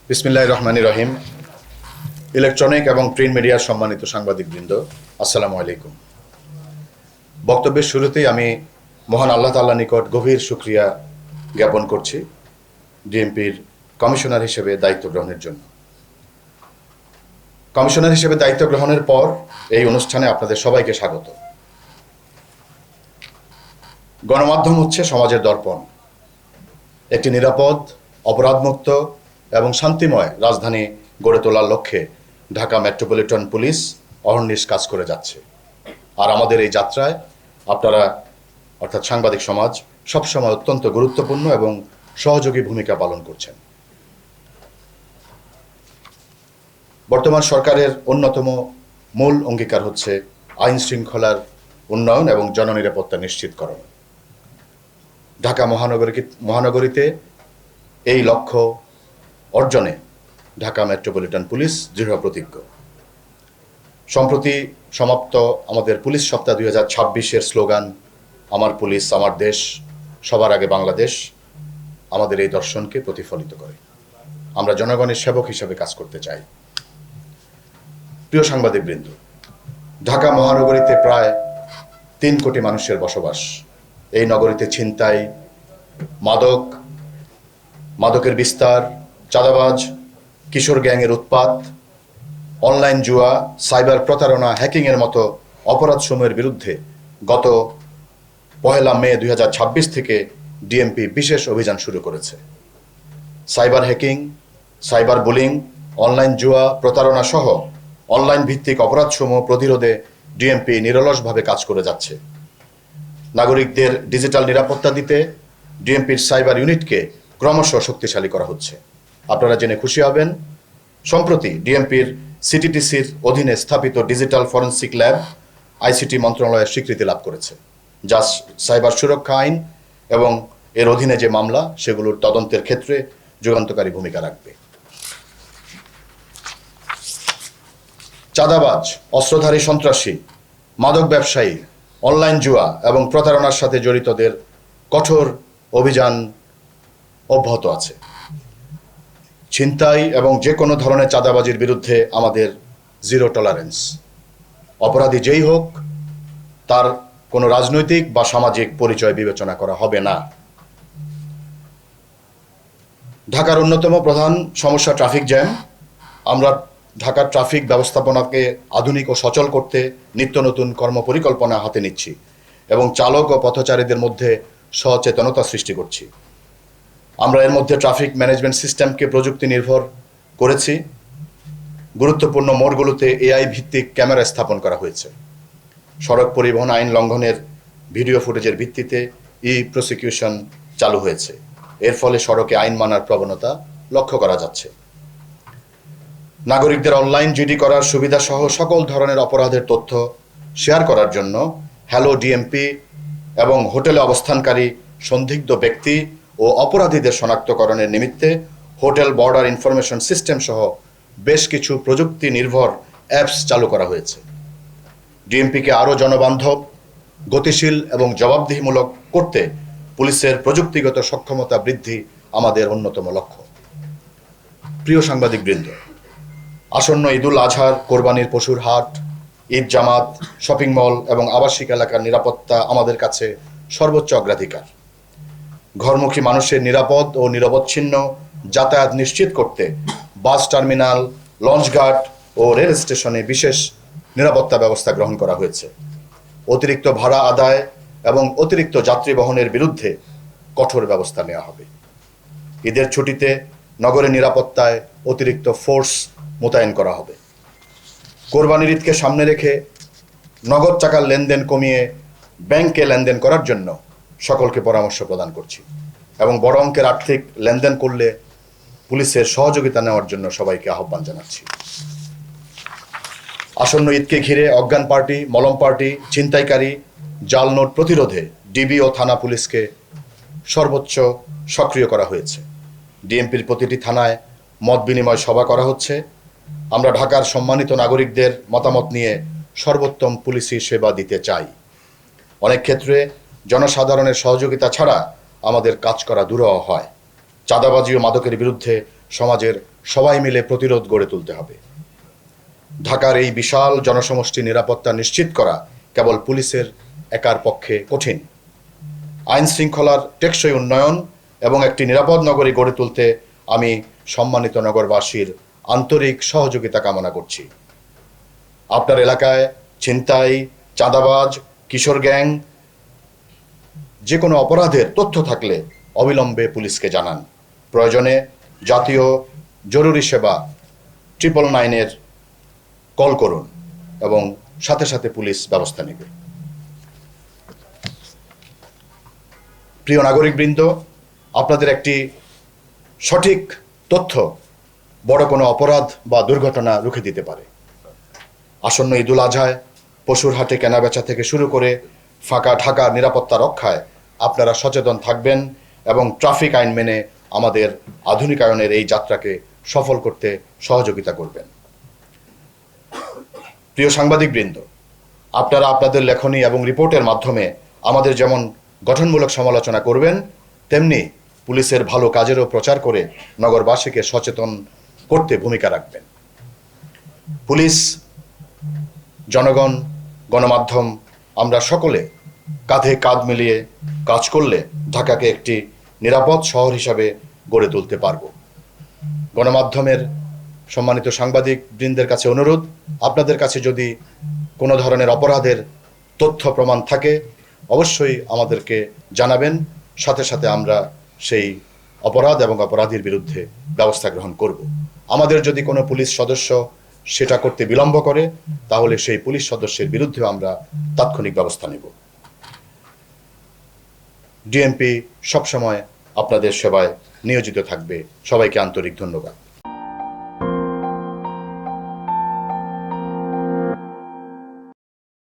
বিসমিল্লাহির রহমানির রহিম। ইলেকট্রনিক এবং প্রিন্ট মিডিয়ার সম্মানিত সাংবাদিকবৃন্দ, আসসালামু আলাইকুম। বক্তব্যের শুরুতেই আমি মহান আল্লাহ তাআলার নিকট গভীর শুকরিয়া জ্ঞাপন করছি ডিএমপির কমিশনার হিসেবে দায়িত্ব গ্রহণের জন্য। কমিশনার হিসেবে দায়িত্ব গ্রহণের পর এই অনুষ্ঠানে আপনাদের সবাইকে স্বাগত। গণমাধ্যম হচ্ছে সমাজের দর্পণ। একটি নিরাপদ, অপরাধমুক্ত এবং শান্তিময় রাজধানী গড়ে তোলার লক্ষ্যে ঢাকা মেট্রোপলিটন পুলিশ অহর্নিশ কাজ করে যাচ্ছে। আর আমাদের এই যাত্রায় আপনারা অর্থাৎ সাংবাদিক সমাজ সবসময় অত্যন্ত গুরুত্বপূর্ণ এবং সহযোগী ভূমিকা পালন করছেন। বর্তমান সরকারের অন্যতম মূল অঙ্গীকার হচ্ছে আইন শৃঙ্খলার উন্নয়ন এবং জননিরাপত্তা নিশ্চিতকরণ। ঢাকা মহানগরীতে এই লক্ষ্য অর্জনে ঢাকা মেট্রোপলিটন পুলিশ দৃঢ় প্রতিজ্ঞ। সম্প্রতি সমাপ্ত আমাদের পুলিশ সপ্তাহ 2026-এর স্লোগান আমার পুলিশ আমার দেশ, সবার আগে বাংলাদেশ আমাদের এই দর্শনকে প্রতিফলিত করে। আমরা জনগণের সেবক হিসেবে কাজ করতে চাই। প্রিয় সাংবাদিকবৃন্দ, ঢাকা মহানগরীতে প্রায় 3 কোটি মানুষের বসবাস। এই নগরীতে ছিনতাই, মাদকের বিস্তার, চাঁদাবাজ, কিশোর গ্যাংয়ের উৎপাত, অনলাইন জুয়া, সাইবার প্রতারণা, হ্যাকিংয়ের মতো অপরাধসমূহের বিরুদ্ধে গত 1 মে 2026 থেকে ডিএমপি বিশেষ অভিযান শুরু করেছে। Cyber hacking, cyber bullying, online জুয়া, প্রতারণা সহ অনলাইন ভিত্তিক অপরাধসমূহ প্রতিরোধে ডিএমপি নিরলসভাবে কাজ করে যাচ্ছে। নাগরিকদের ডিজিটাল নিরাপত্তা দিতে ডিএমপির সাইবার ইউনিটকে ক্রমশ শক্তিশালী করা হচ্ছে। আপনারা জেনে খুশি হবেন, সম্প্রতি ডিএমপির সিটিটিসির অধীনে স্থাপিত ডিজিটাল ফরেনসিক ল্যাব আইসিটি মন্ত্রণালয়ের স্বীকৃতি লাভ করেছে, যা সাইবার সুরক্ষা আইন এবং এর অধীনে যে মামলা সেগুলোর তদন্তের ক্ষেত্রে যুগান্তকারী ভূমিকা রাখবে। চাঁদাবাজ, অস্ত্রধারী সন্ত্রাসী, মাদক ব্যবসায়ী, অনলাইন জুয়া এবং প্রতারণার সাথে জড়িতদের কঠোর অভিযান অব্যাহত আছে। ছিনতাই এবং যে কোনো ধরনের চাঁদাবাজির বিরুদ্ধে আমাদের জিরো টলারেন্স। অপরাধী যেই হোক, তার কোনো রাজনৈতিক বা সামাজিক পরিচয় বিবেচনা করা হবে না। ঢাকার অন্যতম প্রধান সমস্যা ট্রাফিক জ্যাম। আমরা ঢাকার ট্রাফিক ব্যবস্থাপনাকে আধুনিক ও সচল করতে নিত্য নতুন কর্মপরিকল্পনা হাতে নিচ্ছি এবং চালক ও পথচারীদের মধ্যে সচেতনতা সৃষ্টি করছি। আমরা এর মধ্যে ট্রাফিক ম্যানেজমেন্ট সিস্টেমকে প্রযুক্তি নির্ভর করেছি। গুরুত্বপূর্ণ মোড়গুলোতে এআই ভিত্তিক ক্যামেরা স্থাপন করা হয়েছে। সড়ক পরিবহন আইন লঙ্ঘনের ভিডিও ফুটেজের ভিত্তিতে প্রসিকিউশন চালু হয়েছে। এর ফলে সড়কে আইন মানার প্রবণতা লক্ষ্য করা যাচ্ছে। নাগরিকদের অনলাইন জিডি করার সুবিধা সহ সকল ধরনের অপরাধের তথ্য শেয়ার করার জন্য হ্যালো ডিএমপি এবং হোটেলে অবস্থানকারী সন্দিগ্ধ ব্যক্তি ও অপরাধীদের শনাক্তকরণের নিমিত্তে হোটেল বর্ডার ইনফরমেশন সিস্টেম সহ বেশ কিছু প্রযুক্তি নির্ভর অ্যাপস চালু করা হয়েছে। ডিএমপিকে আরও জনবান্ধব, গতিশীল এবং জবাবদিহিমূলক করতে পুলিশের প্রযুক্তিগত সক্ষমতা বৃদ্ধি আমাদের অন্যতম লক্ষ্য। প্রিয় সাংবাদিকবৃন্দ, আসন্ন ঈদুল আজহার, কোরবানির পশুর হাট, ঈদ জামাত, শপিং মল এবং আবাসিক এলাকার নিরাপত্তা আমাদের কাছে সর্বোচ্চ অগ্রাধিকার। ঘরমুখী মানুষের নিরাপদ ও নিরবচ্ছিন্ন যাতায়াত নিশ্চিত করতে বাস টার্মিনাল, লঞ্চঘাট ও রেল স্টেশনে বিশেষ নিরাপত্তা ব্যবস্থা গ্রহণ করা হয়েছে। অতিরিক্ত ভাড়া আদায় এবং অতিরিক্ত যাত্রী বহনের বিরুদ্ধে কঠোর ব্যবস্থা নেওয়া হবে। ঈদের ছুটিতে নগরের নিরাপত্তায় অতিরিক্ত ফোর্স মোতায়েন করা হবে। কোরবানির ঈদকে সামনে রেখে নগদ টাকার লেনদেন কমিয়ে ব্যাংকে লেনদেন করার জন্য সকলকে পরামর্শ প্রদান করছি এবং বড় অঙ্কের আর্থিক লেনদেন করলে পুলিশের সহযোগিতা নেওয়ার জন্য সবাইকে আহ্বান জানাচ্ছি। আসন্ন ঈদকে ঘিরে অজ্ঞান পার্টি, মলম পার্টি, ছিনতাইকারী, জাল নোট প্রতিরোধে ডিবি ও থানা পুলিশকে সর্বোচ্চ সক্রিয় করা হয়েছে। ডিএমপির প্রতিটি থানায় মত বিনিময় সভা করা হচ্ছে। আমরা ঢাকার সম্মানিত নাগরিকদের মতামত নিয়ে সর্বোত্তম পুলিশি সেবা দিতে চাই। অনেক ক্ষেত্রে জনসাধারণের সহযোগিতা ছাড়া আমাদের কাজ করা দুরূহ হয়। চাঁদাবাজি ও মাদকের বিরুদ্ধে সমাজের সবাই মিলে প্রতিরোধ গড়ে তুলতে হবে। ঢাকার এই বিশাল জনসমষ্টি নিরাপত্তা নিশ্চিত করা কেবল পুলিশের একার পক্ষে কঠিন। আইন শৃঙ্খলার টেকসই উন্নয়ন এবং একটি নিরাপদ নগরী গড়ে তুলতে আমি সম্মানিত নগরবাসীর আন্তরিক সহযোগিতা কামনা করছি। আপনার এলাকায় ছিনতাই, চাঁদাবাজ, কিশোর গ্যাং, যে কোনো অপরাধের তথ্য থাকলে অবিলম্বে পুলিশকে জানান। প্রয়োজনে জাতীয় জরুরি সেবা 999-এর কল করুন এবং সাথে সাথে পুলিশ ব্যবস্থা নেবে। প্রিয় নাগরিকবৃন্দ, আপনাদের একটি সঠিক তথ্য বড় কোনো অপরাধ বা দুর্ঘটনা রুখে দিতে পারে। আসন্ন ঈদুল আজহায় পশুর হাটে কেনাবেচা থেকে শুরু করে ফাঁকা ঢাকা নিরাপত্তা রক্ষায় আপনারা সচেতন থাকবেন এবং ট্রাফিক আইন মেনে আমাদের আধুনিকায়নের এই যাত্রাকে সফল করতে সহযোগিতা করবেন। প্রিয় সাংবাদিকবৃন্দ, আপনারা আপনাদের লেখনী এবং রিপোর্টের মাধ্যমে আমাদের যেমন গঠনমূলক সমালোচনা করবেন, তেমনি পুলিশের ভালো কাজেরও প্রচার করে নগরবাসীকে সচেতন করতে ভূমিকা রাখবেন। পুলিশ, জনগণ, গণমাধ্যম, আমরা সকলে কাঁধে কাঁধ মিলিয়ে কাজ করলে ঢাকাকে একটি নিরাপদ শহর হিসাবে গড়ে তুলতে পারব। গণমাধ্যমের সম্মানিত সাংবাদিক বৃন্দের কাছে অনুরোধ, আপনাদের কাছে যদি কোনো ধরনের অপরাধের তথ্য প্রমাণ থাকে অবশ্যই আমাদেরকে জানাবেন। সাথে সাথে আমরা সেই অপরাধ এবং অপরাধীর বিরুদ্ধে ব্যবস্থা গ্রহণ করব। আমাদের যদি কোনো পুলিশ সদস্য সেটা করতে বিলম্ব করে তাহলে সেই পুলিশ সদস্যের বিরুদ্ধে আমরা তাৎক্ষণিক ব্যবস্থা নেব। ডিএমপি সবসময় আপনাদের সেবায় নিয়োজিত থাকবে। সবাইকে আন্তরিক ধন্যবাদ।